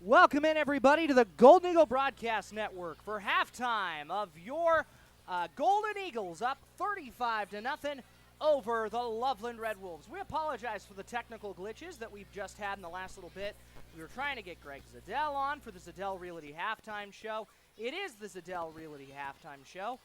Welcome in, everybody, to the Golden Eagle Broadcast Network for halftime of your Golden Eagles up 35-0 over the Loveland Red Wolves. We apologize for the technical glitches that we've just had in the last little bit. We were trying to get Greg Zadell on for the Zadell Realty Halftime Show. It is the Zadell Realty Halftime Show,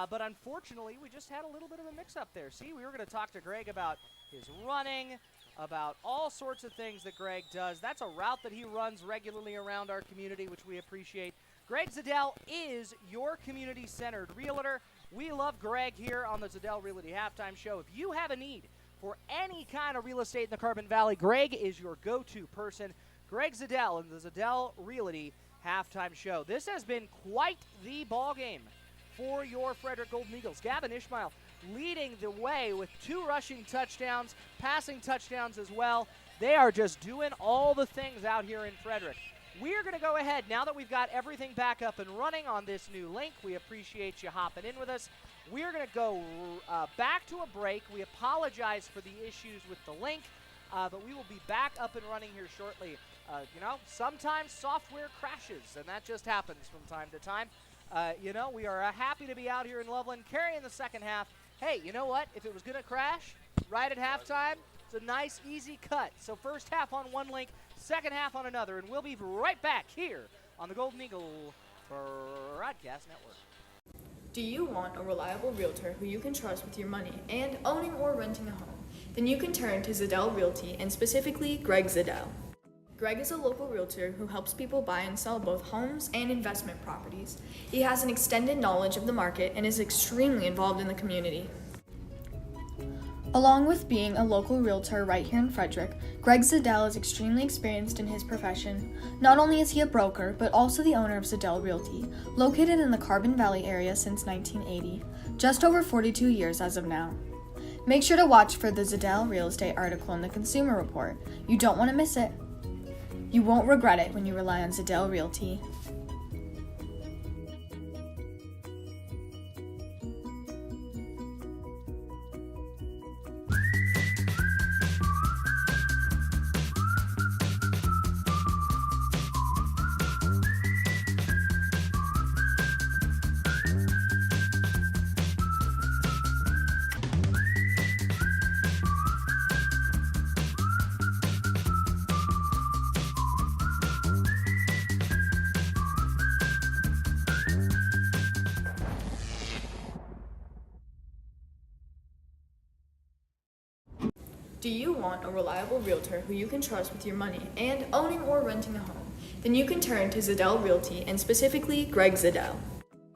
but unfortunately, we just had a little bit of a mix-up there. See, we were going to talk to Greg about his running, about all sorts of things that Greg does. That's a route that he runs regularly around our community, which we appreciate. Greg Zadell is your community-centered realtor. We love Greg here on the Zadell Realty Halftime Show. If you have a need for any kind of real estate in the Carbon Valley, Greg is your go-to person. Greg Zadell and the Zadell Realty Halftime Show. This has been quite the ball game for your Frederick Golden Eagles. Gavin Ishmael leading the way with 2 rushing touchdowns, passing touchdowns as well. They are just doing all the things out here in Frederick. We're going to go ahead, now that we've got everything back up and running on this new link. We appreciate you hopping in with us. We're going to go back to a break. We apologize for the issues with the link, but we will be back up and running here shortly. Sometimes software crashes, and that just happens from time to time. We are happy to be out here in Loveland carrying the second half. Hey, you know what? If it was going to crash right at halftime, it's a nice, easy cut. So first half on one link, second half on another, and we'll be right back here on the Golden Eagle Broadcast Network. Do you want a reliable realtor who you can trust with your money and owning or renting a home? Then you can turn to Zadell Realty, and specifically Greg Zadell. Greg is a local realtor who helps people buy and sell both homes and investment properties. He has an extended knowledge of the market and is extremely involved in the community. Along with being a local realtor right here in Frederick, Greg Zadell is extremely experienced in his profession. Not only is he a broker, but also the owner of Zadell Realty, located in the Carbon Valley area since 1980, just over 42 years as of now. Make sure to watch for the Zadell real estate article in the Consumer Report. You don't want to miss it. You won't regret it when you rely on Zadell Realty. Do you want a reliable realtor who you can trust with your money and owning or renting a home? Then you can turn to Zadell Realty, and specifically Greg Zadell.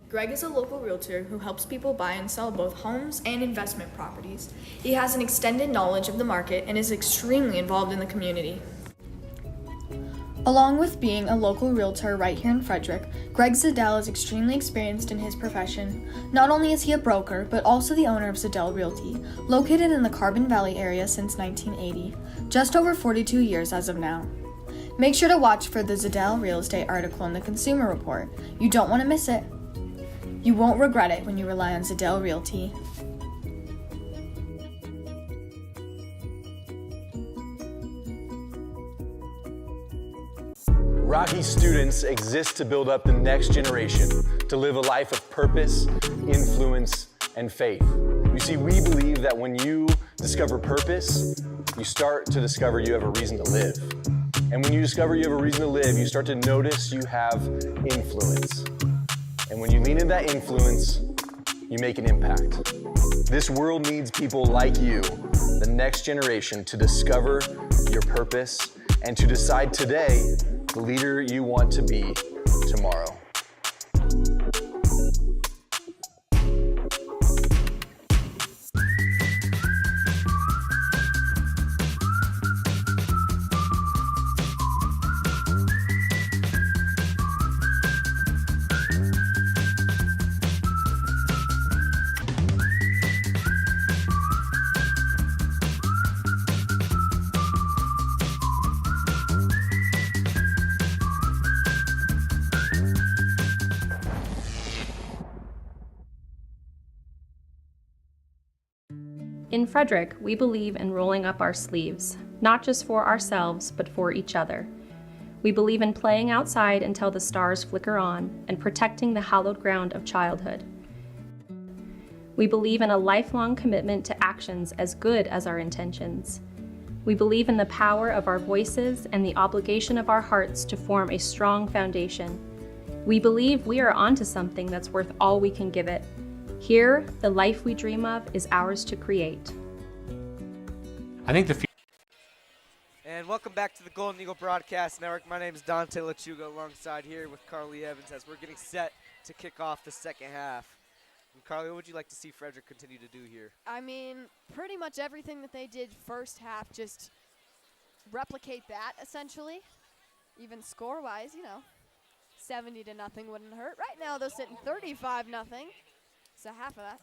Greg is a local realtor who helps people buy and sell both homes and investment properties. He has an extended knowledge of the market and is extremely involved in the community. Along with being a local realtor right here in Frederick, Greg Zadell is extremely experienced in his profession. Not only is he a broker, but also the owner of Zadell Realty, located in the Carbon Valley area since 1980, just over 42 years as of now. Make sure to watch for the Zadell real estate article in the Consumer Report. You don't want to miss it. You won't regret it when you rely on Zadell Realty. Rocky students exist to build up the next generation, to live a life of purpose, influence, and faith. You see, we believe that when you discover purpose, you start to discover you have a reason to live. And when you discover you have a reason to live, you start to notice you have influence. And when you lean into that influence, you make an impact. This world needs people like you, the next generation, to discover your purpose and to decide today the leader you want to be tomorrow. In Frederick, we believe in rolling up our sleeves, not just for ourselves, but for each other. We believe in playing outside until the stars flicker on and protecting the hallowed ground of childhood. We believe in a lifelong commitment to actions as good as our intentions. We believe in the power of our voices and the obligation of our hearts to form a strong foundation. We believe we are onto something that's worth all we can give it. Here, the life we dream of is ours to create. I think the And welcome back to the Golden Eagle Broadcast Network. My name is Dante Lechuga alongside here with Carly Evans as we're getting set to kick off the second half. And Carly, what would you like to see Frederick continue to do here? I mean, pretty much everything that they did first half, just replicate that essentially. Even score-wise, 70-0 wouldn't hurt. Right now they're sitting 35-0, so half of that.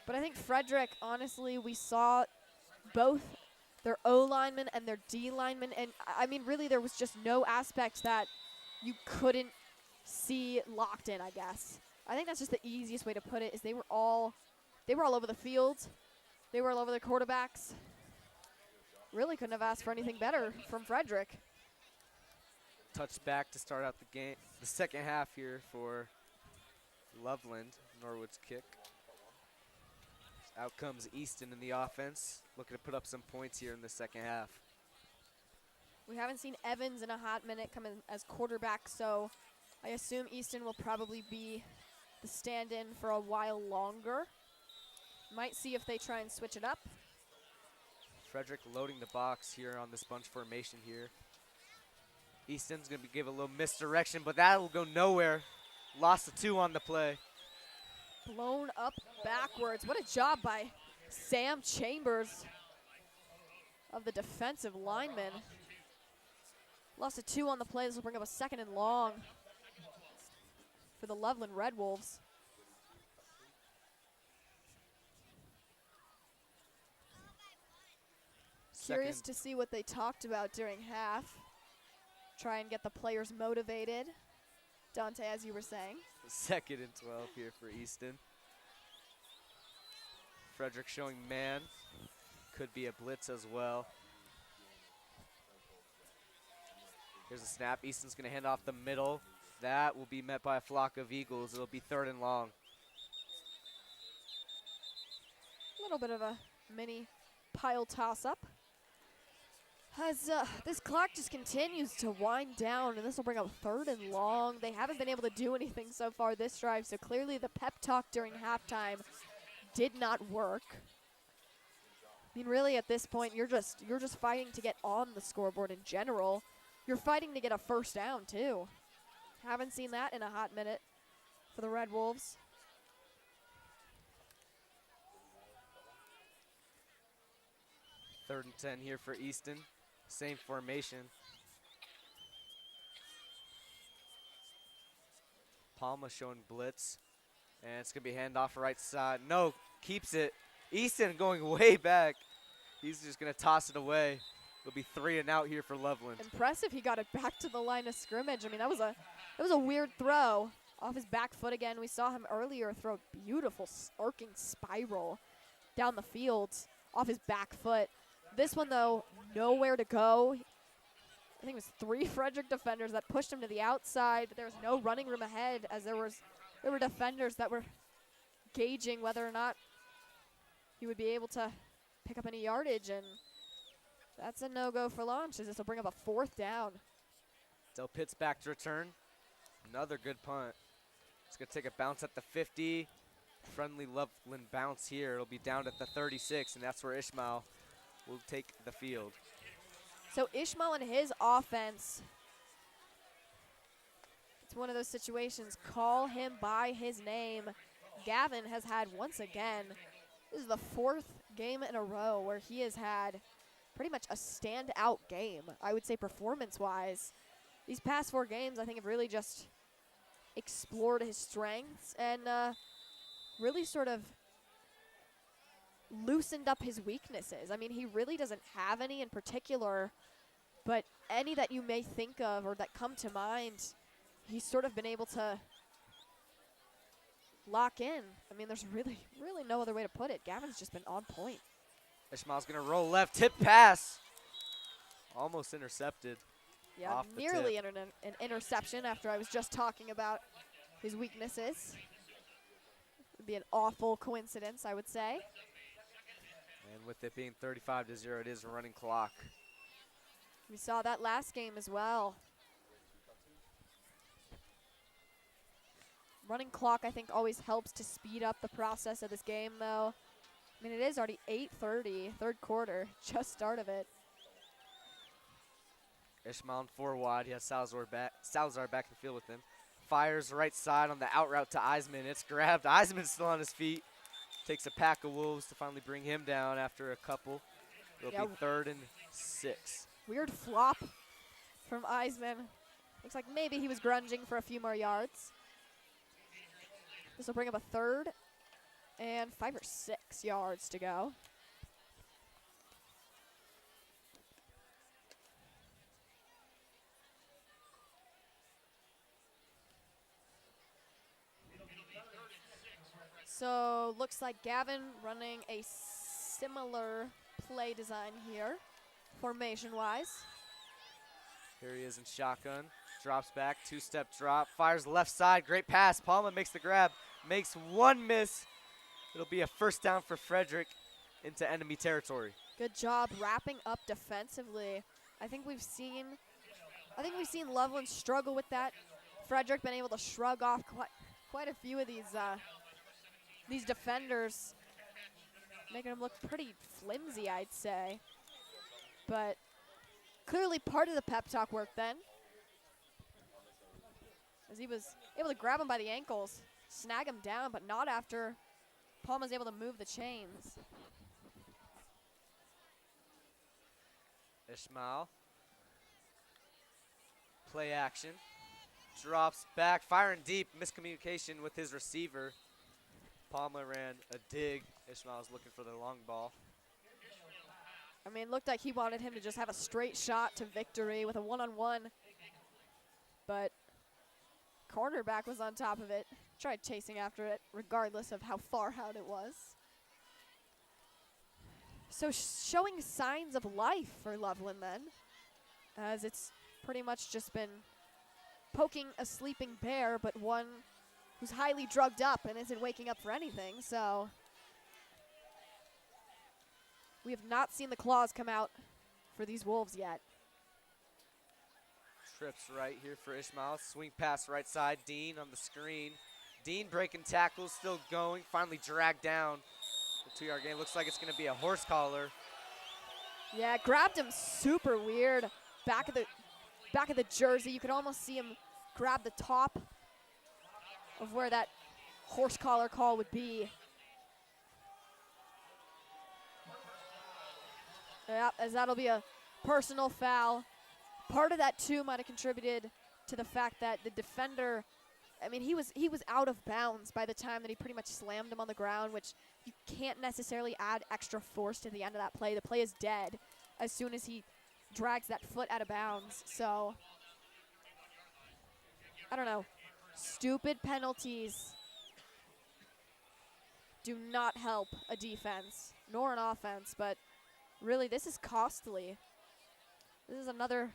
But I think Frederick, honestly, we saw both their O linemen and their D linemen, and I mean, really, there was just no aspect that you couldn't see locked in, I guess. I think that's just the easiest way to put it, is they were all over the field. They were all over the quarterbacks. Really couldn't have asked for anything better from Frederick. Touchback to start out the game, the second half here for Loveland, Norwood's kick. Out comes Easton in the offense, looking to put up some points here in the second half. We haven't seen Evans in a hot minute come in as quarterback, so I assume Easton will probably be the stand-in for a while longer. Might see if they try and switch it up. Frederick loading the box here on this bunch formation here. Easton's going to give a little misdirection, but that'll go nowhere. Lost the 2 on the play. Blown up backwards. What a job by Sam Chambers of the defensive lineman. Lost a 2 on the play. This will bring up a 2nd and long for the Loveland Red Wolves. Curious to see what they talked about during half. Try and get the players motivated. Dante, as you were saying. 2nd and 12 here for Easton. Frederick showing man. Could be a blitz as well. Here's a snap. Easton's going to hand off the middle. That will be met by a flock of Eagles. It'll be 3rd and long. A little bit of a mini pile toss-up. As this clock just continues to wind down, and this will bring up 3rd and long. They haven't been able to do anything so far this drive, so clearly the pep talk during halftime did not work. I mean, really at this point, you're just fighting to get on the scoreboard in general. You're fighting to get a first down too. Haven't seen that in a hot minute for the Red Wolves. Third and 10 here for Easton. Same formation. Palma showing blitz. And it's going to be handoff right side. No, keeps it. Easton going way back. He's just going to toss it away. It'll be 3 and out here for Loveland. Impressive he got it back to the line of scrimmage. I mean, that was a weird throw. Off his back foot again. We saw him earlier throw a beautiful arcing spiral down the field off his back foot. This one, though, nowhere to go. I think it was 3 Frederick defenders that pushed him to the outside, but there was no running room ahead, as there were defenders that were gauging whether or not he would be able to pick up any yardage, and that's a no-go for launch, as this will bring up a 4th down. Del Pitt's back to return. Another good punt. It's going to take a bounce at the 50. Friendly Loveland bounce here. It'll be down at the 36, and that's where Ishmael will take the field. So Ishmael and his offense, it's one of those situations, call him by his name. Gavin has had, once again, this is the 4th game in a row where he has had pretty much a standout game, I would say performance-wise. These past 4 games, I think, have really just explored his strengths and really sort of loosened up his weaknesses. I mean, he really doesn't have any in particular, but any that you may think of or that come to mind, he's sort of been able to lock in. I mean, there's really no other way to put it. Gavin's just been on point. Ishmael's going to roll left, tip pass. Almost intercepted. Yeah, off the nearly tip. an interception after I was just talking about his weaknesses. Would be an awful coincidence, I would say. And with it being 35-0, it is a running clock. We saw that last game as well. Running clock, I think, always helps to speed up the process of this game, though. I mean, it is already 8:30, third quarter, just start of it. Ishmael on 4 wide. He has Salazar back in the field with him. Fires right side on the out route to Eisman. It's grabbed. Eisman's still on his feet. Takes a pack of Wolves to finally bring him down after a couple. It'll be 3rd and 6. Weird flop from Eisman. Looks like maybe he was grunging for a few more yards. This will bring up a 3rd and 5 or 6 yards to go. So looks like Gavin running a similar play design here, formation-wise. Here he is in shotgun. Drops back, 2-step drop. Fires left side, great pass. Palma makes the grab, makes one miss. It'll be a first down for Frederick into enemy territory. Good job wrapping up defensively. I think we've seen Loveland struggle with that. Frederick been able to shrug off quite a few of these defenders, making them look pretty flimsy, I'd say. But clearly part of the pep talk work then, as he was able to grab him by the ankles, snag him down, but not after Palma's able to move the chains. Ishmael. Play action. Drops back, firing deep, miscommunication with his receiver. Palma ran a dig. Ishmael's looking for the long ball. I mean, it looked like he wanted him to just have a straight shot to victory with a one-on-one. But cornerback was on top of it. Tried chasing after it, regardless of how far out it was. So showing signs of life for Loveland then, as it's pretty much just been poking a sleeping bear, but one who's highly drugged up and isn't waking up for anything. So we have not seen the claws come out for these Wolves yet. Trips right here for Ishmael. Swing pass right side. Dean on the screen. Dean breaking tackles, still going. Finally dragged down. The 2-yard gain. Looks like it's going to be a horse collar. Yeah, grabbed him super weird. Back of the jersey. You could almost see him grab the top of where that horse collar call would be. Yeah, as that'll be a personal foul. Part of that too might have contributed to the fact that the defender, I mean, he was out of bounds by the time that he pretty much slammed him on the ground, which you can't necessarily add extra force to the end of that play. The play is dead as soon as he drags that foot out of bounds. So I don't know. Stupid penalties do not help a defense nor an offense, but really this is costly. This is another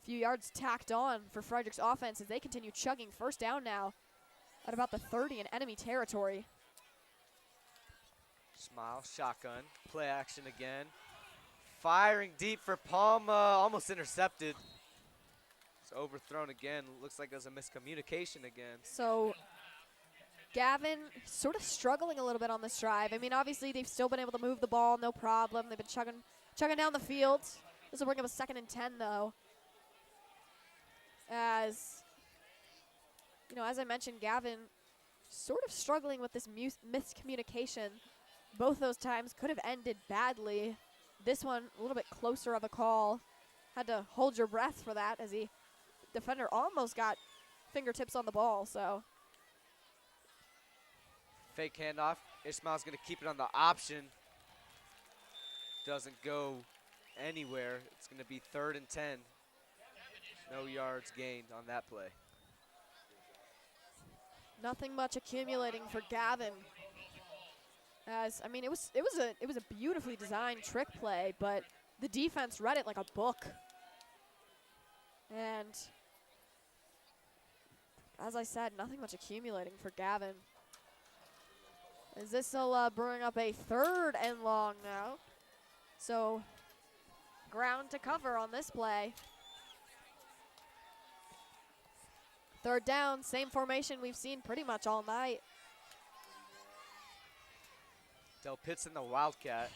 few yards tacked on for Frederick's offense as they continue chugging first down now at about the 30 in enemy territory. Smile, shotgun, play action again. Firing deep for Palma, almost intercepted. It's overthrown again. Looks like there's a miscommunication again. So Gavin sort of struggling a little bit on this drive. I mean, obviously they've still been able to move the ball, no problem. They've been chugging down the field. This will bring up a 2nd and 10 though. As, you know, as I mentioned, Gavin sort of struggling with this miscommunication. Both those times could have ended badly. This one, a little bit closer of a call. Had to hold your breath for that as the defender almost got fingertips on the ball, so. Fake handoff. Ishmael's going to keep it on the option. Doesn't go anywhere. It's going to be 3rd and 10. No yards gained on that play. Nothing much accumulating for Gavin. As I mean, it was a beautifully designed trick play, but the defense read it like a book. And as I said, nothing much accumulating for Gavin. As this will bring up a 3rd and long now. So ground to cover on this play. 3rd down, same formation we've seen pretty much all night. Del Pitts in the Wildcat.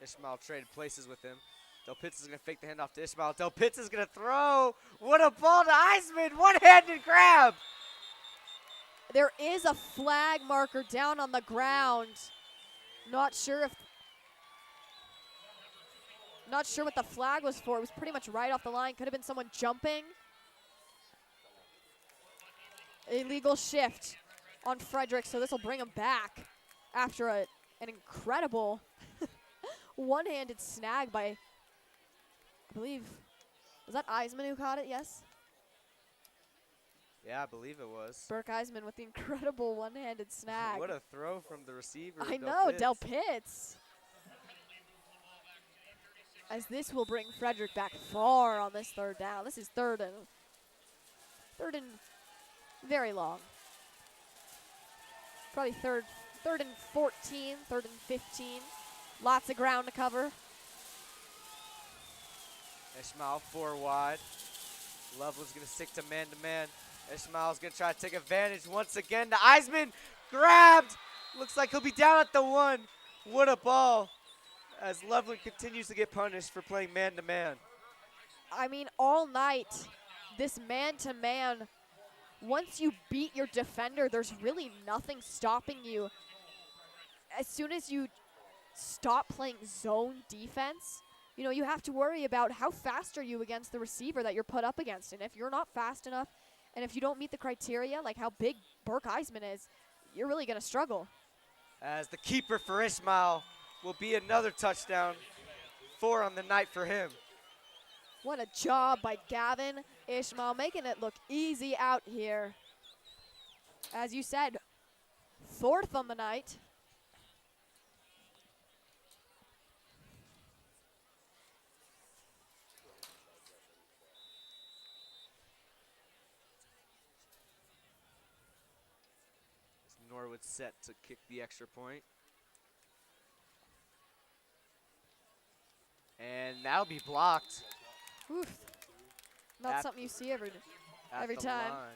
Ishmael traded places with him. Del Pitts is going to fake the handoff to Ishmael. Del Pitts is going to throw. What a ball to Eisman. One-handed grab. There is a flag marker down on the ground. Not sure what the flag was for. It was pretty much right off the line. Could have been someone jumping. Illegal shift on Frederick, so this will bring him back after an incredible one-handed snag by, I believe, was that Eisman who caught it? Yes? Yeah, I believe it was. Burke Eisman with the incredible one-handed snag. What a throw from the receiver. I know, Del Pitts. As this will bring Frederick back far on this 3rd down. This is third and very long. Probably third and 14, 3rd and 15. Lots of ground to cover. Ishmael 4 wide. Loveland's going to stick to man-to-man. Ishmael's going to try to take advantage once again to Eisman. Grabbed. Looks like he'll be down at the 1. What a ball. As Loveland continues to get punished for playing man-to-man. I mean, all night, this man-to-man, once you beat your defender, there's really nothing stopping you. As soon as you stop playing zone defense, you know, you have to worry about how fast are you against the receiver that you're put up against. And if you're not fast enough, and if you don't meet the criteria, like how big Burke Eisman is, you're really going to struggle. As the keeper for Ishmael will be another touchdown. 4 on the night for him. What a job by Gavin Ishmael, making it look easy out here. As you said, 4th on the night. Norwood set to kick the extra point. And that'll be blocked. Oof. Not something you see every time. Line.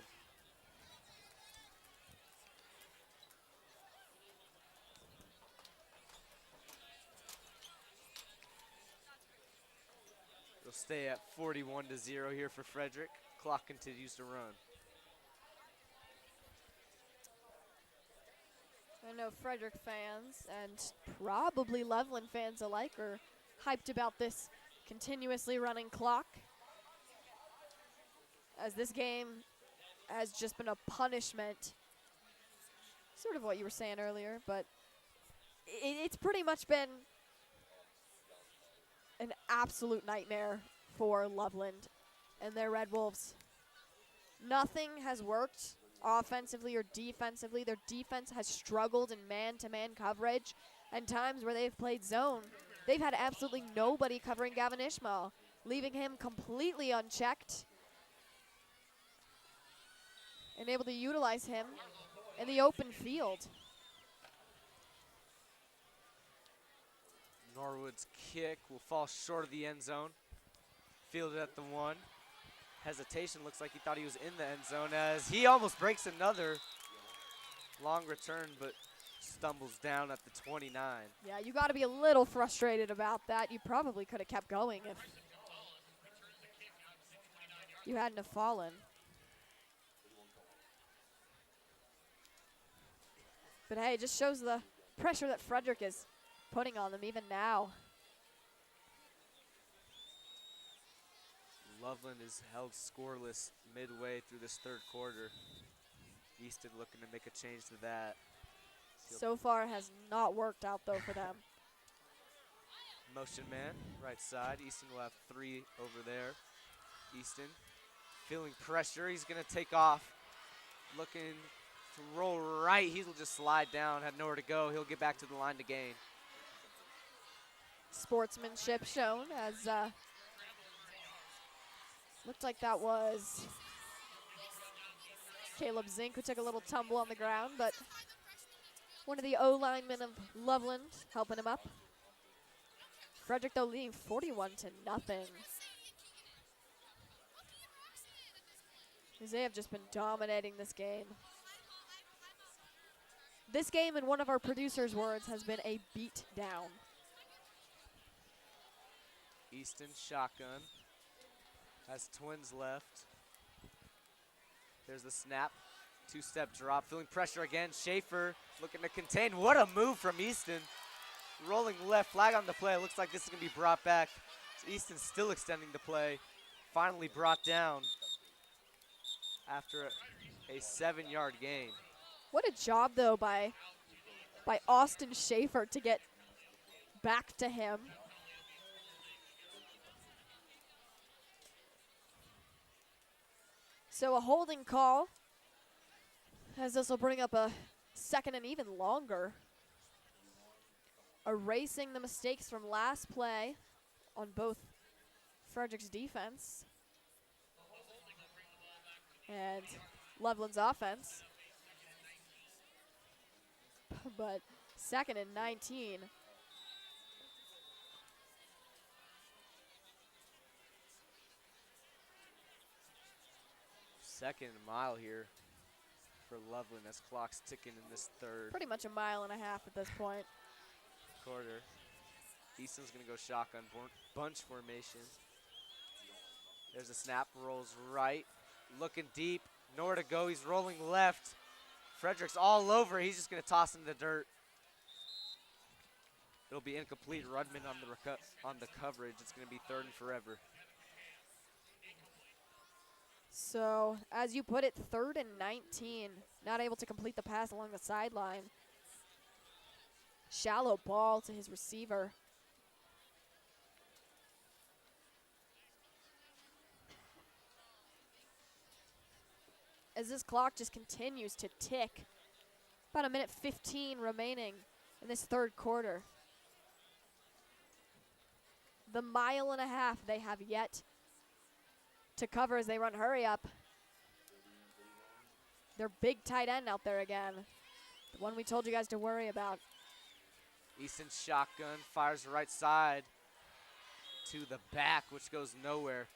It'll stay at 41-0 here for Frederick. Clock continues to run. I know Frederick fans and probably Loveland fans alike are hyped about this continuously running clock, as this game has just been a punishment. Sort of what you were saying earlier, but it's pretty much been an absolute nightmare for Loveland and their Red Wolves. Nothing has worked offensively or defensively. Their defense has struggled in man-to-man coverage, and times where they've played zone, they've had absolutely nobody covering Gavin Ishmael, leaving him completely unchecked and able to utilize him in the open field. Norwood's kick will fall short of the end zone. Fielded at the 1. Hesitation, looks like he thought he was in the end zone as he almost breaks another long return, but stumbles down at the 29. Yeah, you got to be a little frustrated about that. You probably could have kept going if you hadn't have fallen. But hey, it just shows the pressure that Frederick is putting on them even now. Loveland is held scoreless midway through this 3rd quarter. Easton looking to make a change to that. So far has not worked out though for them. Motion man, right side. Easton will have 3 over there. Easton feeling pressure. He's going to take off. Looking to roll right. He'll just slide down, had nowhere to go. He'll get back to the line to gain. Sportsmanship shown as Looked like that was Caleb Zink, who took a little tumble on the ground, but one of the O-linemen of Loveland helping him up. Frederick, though, leading 41-0. They have just been dominating this game. This game, in one of our producers' words, has been a beat down. Easton shotgun. Has twins left. There's the snap. Two-step drop. Feeling pressure again. Schaefer looking to contain. What a move from Easton. Rolling left. Flag on the play. Looks like this is going to be brought back. So Easton still extending the play. Finally brought down after a 7-yard gain. What a job, though, by Austin Schaefer to get back to him. So a holding call, as this will bring up a second and even longer. Erasing the mistakes from last play on both Frederick's defense and Loveland's offense. But second and 19. Second mile here for Loveland as clock's ticking in this third Pretty much a mile and a half at this point. quarter. Easton's going to go shotgun bunch formation. There's a snap, rolls right, looking deep, nowhere to go. He's rolling left. Frederick's all over. He's just going to toss in the dirt. It'll be incomplete. Rudman on the coverage. It's going to be third and forever. So, as you put it, third and 19. Not able to complete the pass along the sideline. Shallow ball to his receiver. As this clock just continues to tick. About 1:15 remaining in this third quarter. The mile and a half they have yet to cover as they run hurry up. Their big tight end out there again. The one we told you guys to worry about. Easton shotgun, fires right side to the back, which goes nowhere.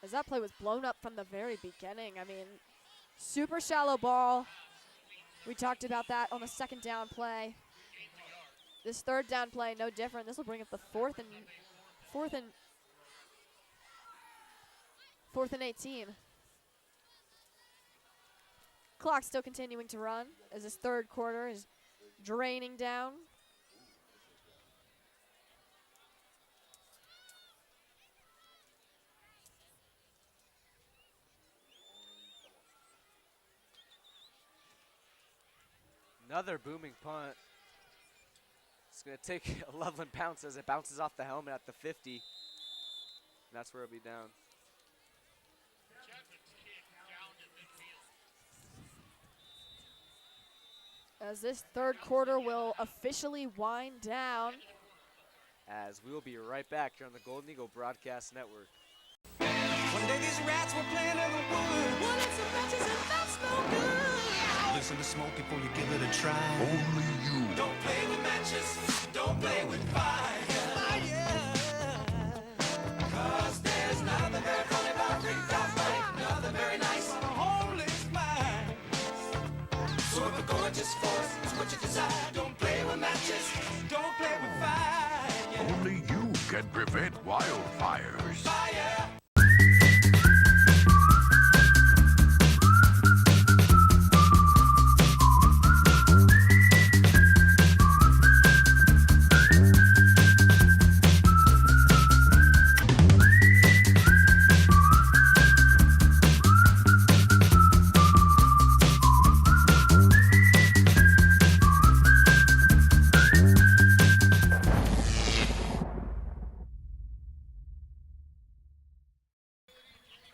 As that play was blown up from the very beginning. I mean, super shallow ball. We talked about that on the second down play. This third down play, no different. This will bring up the fourth and 18. Clock still continuing to run as this third quarter is draining down. Another booming punt. It's going to take a Loveland bounce as it bounces off the helmet at the 50. And that's where it'll be down. As this third quarter will officially wind down. As we will be right back here on the Golden Eagle Broadcast Network. One day these rats were playing in the woods. Wanted some matches and that's no good. Listen to smoke before you give it a try. Only you. Don't play with matches. Don't play with fire. Cause there's nothing very funny about ripped off life. Nothing very nice on a homeless mind. So if a gorgeous force is what you desire, don't play with matches. Don't play with fire. Only you can prevent wildfires. Fire.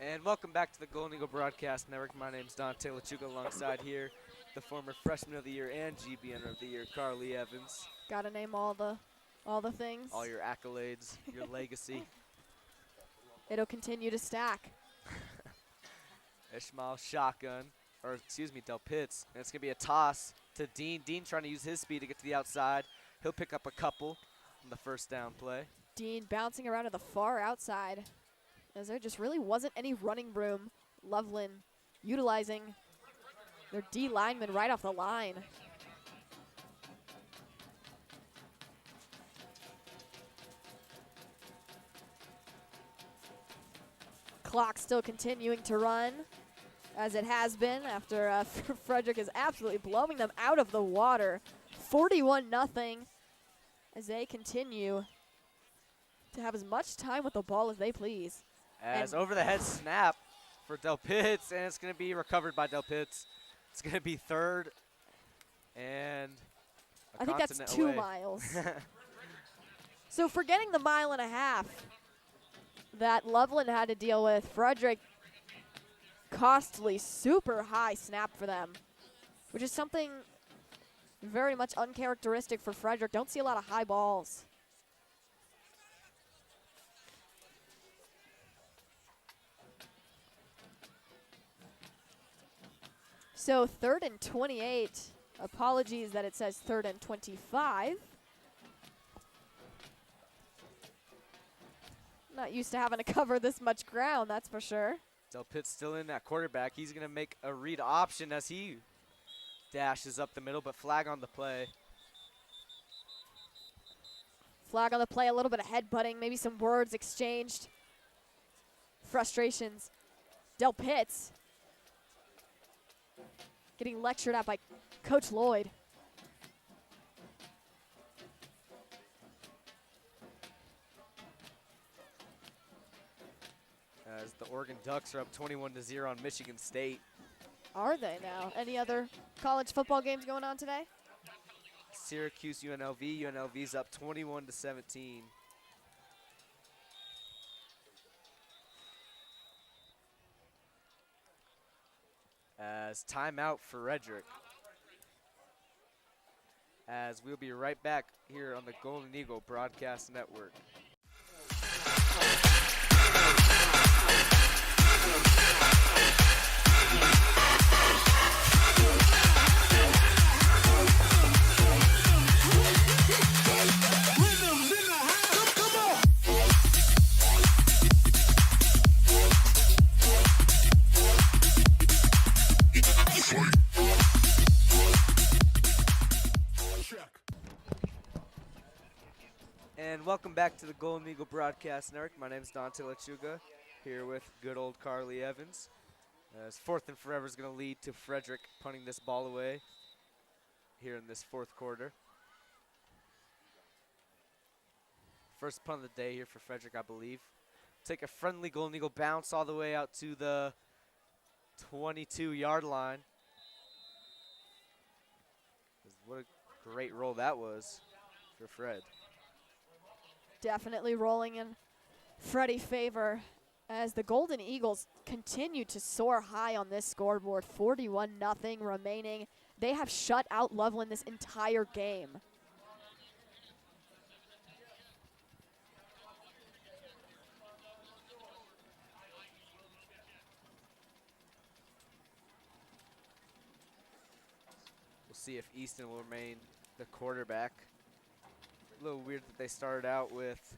And welcome back to the Golden Eagle Broadcast Network. My name's Dante Lechuga, alongside here the former Freshman of the Year and GBN of the Year, Carly Evans. Gotta name all the things. All your accolades, your legacy. it'll continue to stack. Ishmael shotgun, or excuse me, Del Pitts. And it's going to be a toss to Dean. Dean trying to use his speed to get to the outside. He'll pick up a couple on the first down play. Dean bouncing around to the far outside, as there just really wasn't any running room. Loveland utilizing their D lineman right off the line. Clock still continuing to run, as it has been after Frederick is absolutely blowing them out of the water. 41-0 as they continue to have as much time with the ball as they please. As over the head snap for Del Pitts, and it's going to be recovered by Del Pitts. It's going to be third and I think that's 2 miles. So forgetting the 1.5 miles that Loveland had to deal with, Frederick, costly, super high snap for them, which is something very much uncharacteristic for Frederick. Don't see a lot of high balls. So 3rd and 28. Apologies that it says 3rd and 25. Not used to having to cover this much ground, that's for sure. Del Pitts still in that quarterback. He's going to make a read option as he dashes up the middle, but flag on the play. Flag on the play, a little bit of headbutting, maybe some words exchanged. Frustrations. Del Pitts getting lectured at by Coach Lloyd. As the Oregon Ducks are up 21-0 on Michigan State. Are they now? Any other college football games going on today? Syracuse, UNLV. UNLV's up 21-17. As timeout for Frederick. As we'll be right back here on the Golden Eagle Broadcast Network. And welcome back to the Golden Eagle Broadcast Network. My name is Dante Lechuga, here with good old Carly Evans. As 4th and forever is going to lead to Frederick punting this ball away here in this 4th quarter. First punt of the day here for Frederick, I believe. Take a friendly Golden Eagle bounce all the way out to the 22-yard line. What a great roll that was for Fred. Definitely rolling in Freddie's favor as the Golden Eagles continue to soar high on this scoreboard. 41-0 remaining. They have shut out Loveland this entire game. We'll see if Easton will remain the quarterback. A little weird that they started out with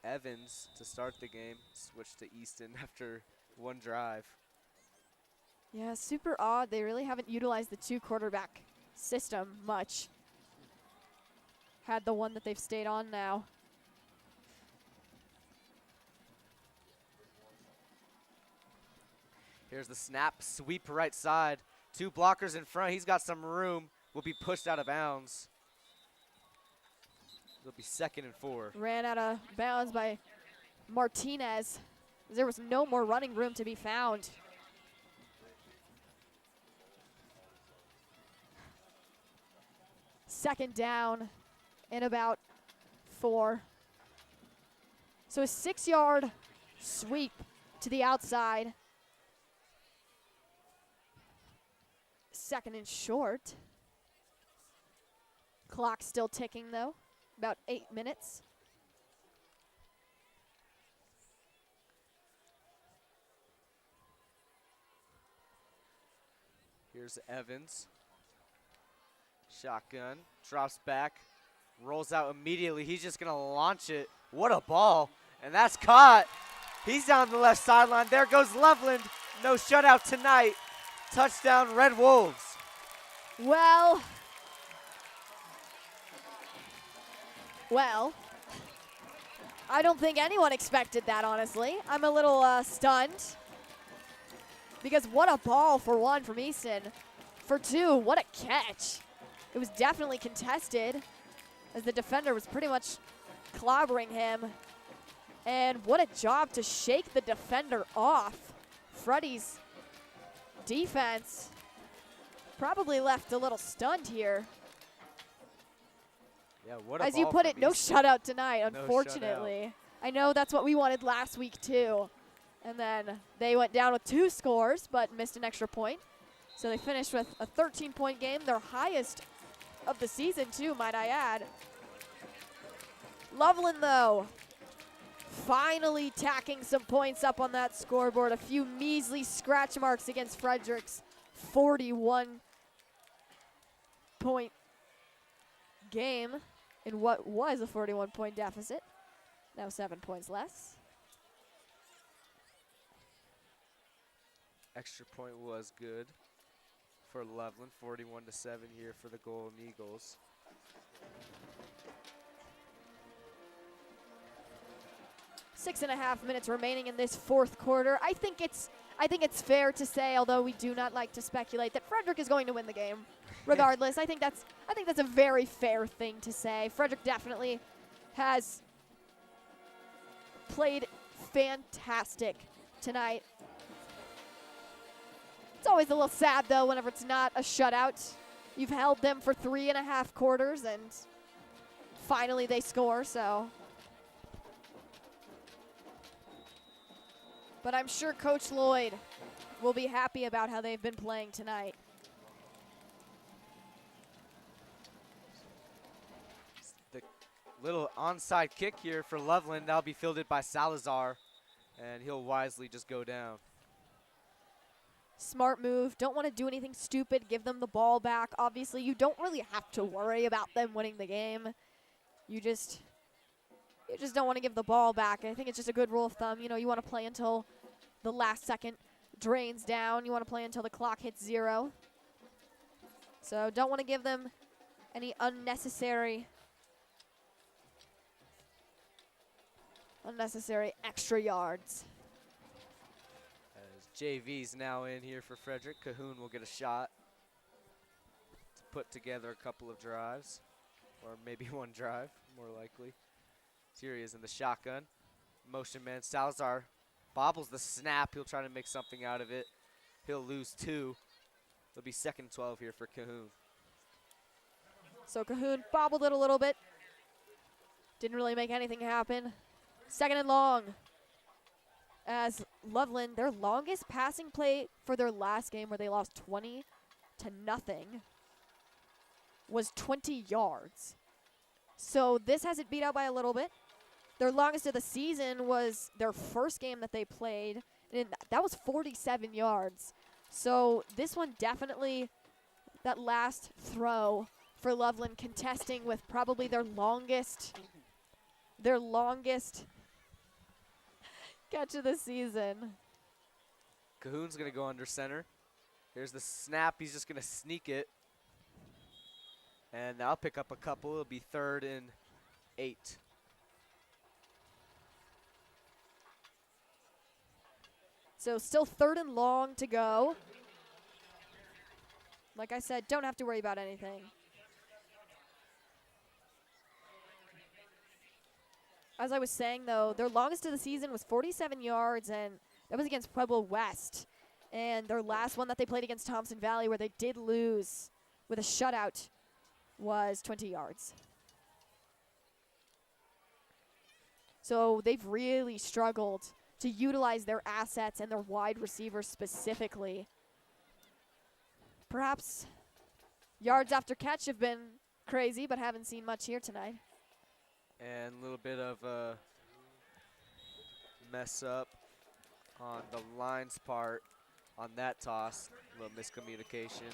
Evans to start the game, switched to Easton after one drive. Yeah, super odd. They really haven't utilized the 2-quarterback system much. Had the one that they've stayed on now. Here's the snap, sweep right side. 2 blockers in front. He's got some room. Will be pushed out of bounds. It'll be 2nd and 4. Ran out of bounds by Martinez. There was no more running room to be found. Second down and about 4. So a 6-yard sweep to the outside. 2nd and short. Clock still ticking though. About 8 minutes. Here's Evans. Shotgun, drops back, rolls out immediately. He's just gonna launch it. What a ball, and that's caught. He's down the left sideline. There goes Loveland. No shutout tonight. Touchdown, Red Wolves. Well, I don't think anyone expected that, honestly. I'm a little stunned. Because what a ball, for one, from Easton. For two, what a catch. It was definitely contested, as the defender was pretty much clobbering him. And what a job to shake the defender off. Freddie's defense probably left a little stunned here. Yeah, what a As ball you put from it, no Easton. shutout tonight, No unfortunately. I know that's what we wanted last week, too. And then they went down with 2 scores, but missed an extra point. So they finished with a 13-point game, their highest of the season, too, might I add. Loveland, though, finally tacking some points up on that scoreboard. A few measly scratch marks against Frederick's 41-point game in what was a 41-point deficit. Now 7 points less. Extra point was good for Loveland, 41-7 here for the Golden Eagles. Six and a half minutes remaining in this fourth quarter. I think it's fair to say, although we do not like to speculate, that Frederick is going to win the game. Regardless, I think that's a very fair thing to say. Frederick definitely has played fantastic tonight. It's always a little sad, though, whenever it's not a shutout. You've held them for 3.5 quarters, and finally they score, so. But I'm sure Coach Lloyd will be happy about how they've been playing tonight. The little onside kick here for Loveland. That'll be fielded by Salazar, and he'll wisely just go down. Smart move. Don't want to do anything stupid. Give them the ball back. Obviously, you don't really have to worry about them winning the game. You just don't want to give the ball back. I think it's just a good rule of thumb. You know, you want to play until the last second drains down. You want to play until the clock hits 0. So don't want to give them any unnecessary extra yards. As JV's now in here for Frederick, Cahoon will get a shot to put together a couple of drives, or maybe one drive, more likely. Here he is in the shotgun. Motion man Salazar bobbles the snap. He'll try to make something out of it. He'll lose 2. It'll be 2nd and 12 here for Cahoon. So Cahoon bobbled it a little bit. Didn't really make anything happen. 2nd and long. As Loveland, their longest passing play for their last game, where they lost 20-0, was 20 yards. So this has it beat out by a little bit. Their longest of the season was their first game that they played, and that was 47 yards. So this one definitely, that last throw for Loveland, contesting with probably their longest catch of the season. Cahoon's going to go under center. Here's the snap. He's just going to sneak it. And I'll pick up a couple. It'll be 3rd and 8. So still 3rd and long to go. Like I said, don't have to worry about anything. As I was saying, though, their longest of the season was 47 yards, and that was against Pueblo West. And their last one that they played against Thompson Valley, where they did lose with a shutout, was 20 yards. So they've really struggled to utilize their assets and their wide receivers specifically. Perhaps yards after catch have been crazy, but haven't seen much here tonight. And a little bit of a mess up on the line's part. on that toss. A little miscommunication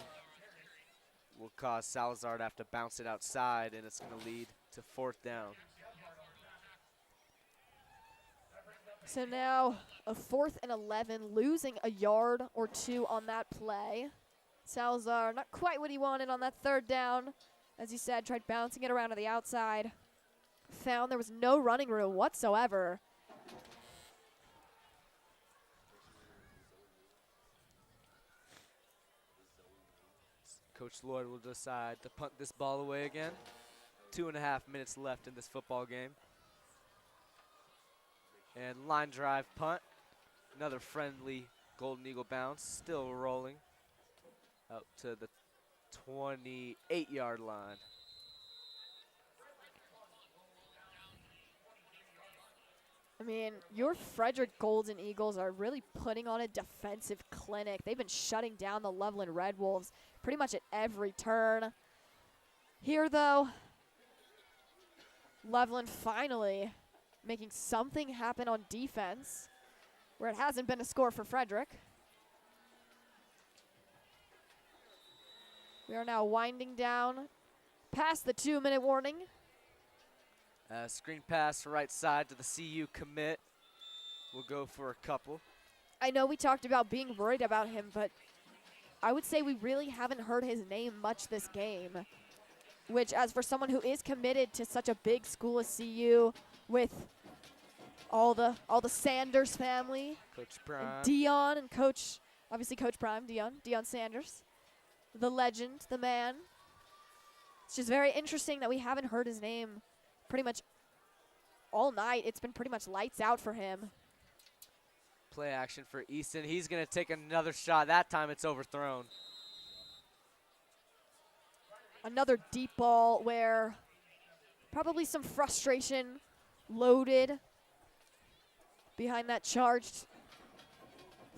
will cause Salazar to have to bounce it outside, and it's going to lead to 4th down. So now a 4th and 11, losing a yard or 2 on that play. Salazar, not quite what he wanted on that 3rd down. As you said, tried bouncing it around to the outside. Found there was no running room whatsoever. Coach Lloyd will decide to punt this ball away again. 2.5 minutes left in this football game. And line drive punt. Another friendly Golden Eagle bounce, still rolling out to the 28-yard line. I mean, your Frederick Golden Eagles are really putting on a defensive clinic. They've been shutting down the Loveland Red Wolves pretty much at every turn. Here, though, Loveland finally making something happen on defense, where it hasn't been a score for Frederick. We are now winding down past the 2-minute warning. Screen pass right side to the CU commit. We'll go for a couple. I know we talked about being worried about him, but I would say we really haven't heard his name much this game, which, as for someone who is committed to such a big school as CU with all the Sanders family, Coach Prime, and Dion and Coach, obviously Coach Prime, Dion Sanders, the legend, the man. It's just very interesting that we haven't heard his name pretty much all night. It's been pretty much lights out for him. play action for Easton. He's going to take another shot. That time it's overthrown. Another deep ball where probably some frustration loaded behind that charged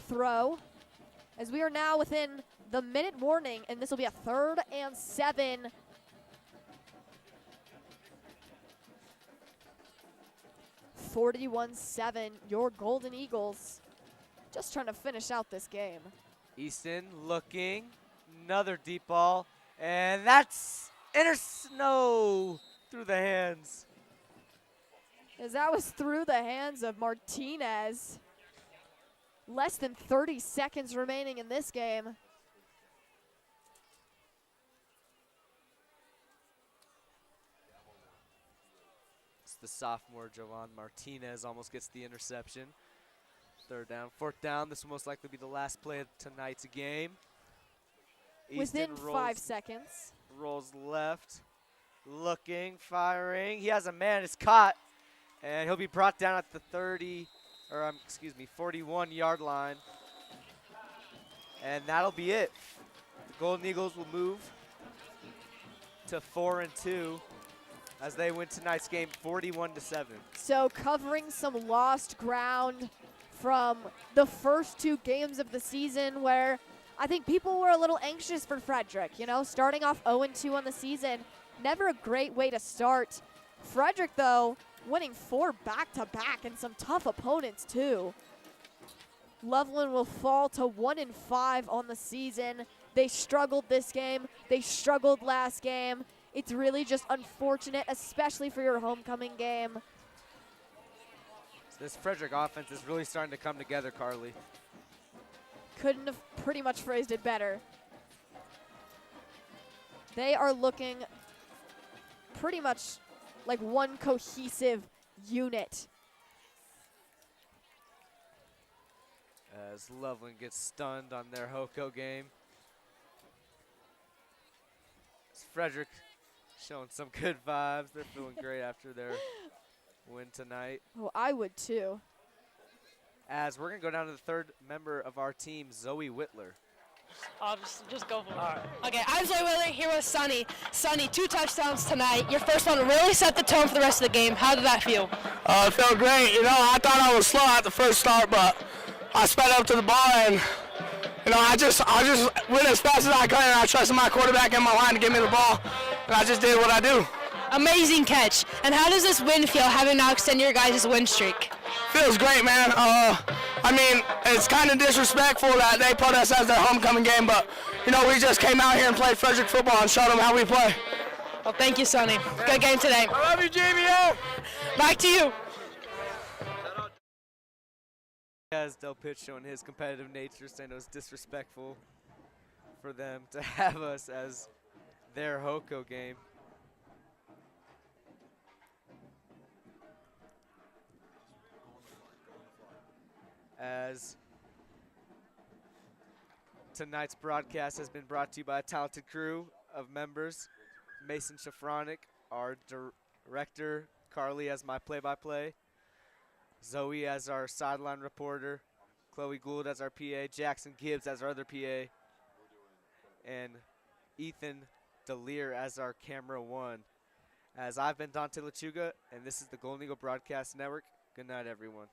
throw. As we are now within the minute warning, and this will be a 3rd and 7. (41-7), your Golden Eagles just trying to finish out this game. Easton looking, another deep ball, and that's snow through the hands. As that was through the hands of Martinez. Less than 30 seconds remaining in this game. It's the sophomore, Jovan Martinez, almost gets the interception. 3rd down, 4th down. This will most likely be the last play of tonight's game. Within Easton 5 seconds. Rolls left, looking, firing. He has a man, it's caught, and he'll be brought down at the 41-yard line. And that'll be it. The Golden Eagles will move to 4-2 as they win tonight's game 41-7. So covering some lost ground from the first 2 games of the season, where I think people were a little anxious for Frederick. You know, starting off 0-2 on the season, never a great way to start. Frederick, though, winning 4 back-to-back and some tough opponents, too. Loveland will fall to 1-5 on the season. They struggled this game. They struggled last game. It's really just unfortunate, especially for your homecoming game. This Frederick offense is really starting to come together, Carly. Couldn't have pretty much phrased it better. They are looking pretty much like one cohesive unit. As Loveland gets stunned on their Hoko game. It's Frederick showing some good vibes. They're feeling great after their win tonight. Oh, I would too. As we're going to go down to the 3rd member of our team, Zoe Wittler. Just go for it. All right. Okay, I'm Zoe Wittler here with Sonny. Sonny, 2 touchdowns tonight. Your first one really set the tone for the rest of the game. How did that feel? It felt great. You know, I thought I was slow at the first start, but I sped up to the ball, and you know, I just went as fast as I could, and I trusted my quarterback and my line to give me the ball, and I just did what I do. Amazing catch. And how does this win feel, having now extend your guys' win streak? Feels great, man. I mean, it's kind of disrespectful that they put us as their homecoming game, but, you know, we just came out here and played Frederick football and showed them how we play. Well, thank you, Sonny. Good game today. I love you, JVO. Back to you. As Del Pitt showing his competitive nature, saying it was disrespectful for them to have us as their HOCO game. As tonight's broadcast has been brought to you by a talented crew of members. Mason Shafronic, our director, Carly as my play-by-play, Zoe as our sideline reporter, Chloe Gould as our PA, Jackson Gibbs as our other PA, and Ethan DeLear as our camera one. As I've been Dante Lechuga, and this is the Golden Eagle Broadcast Network. Good night, everyone.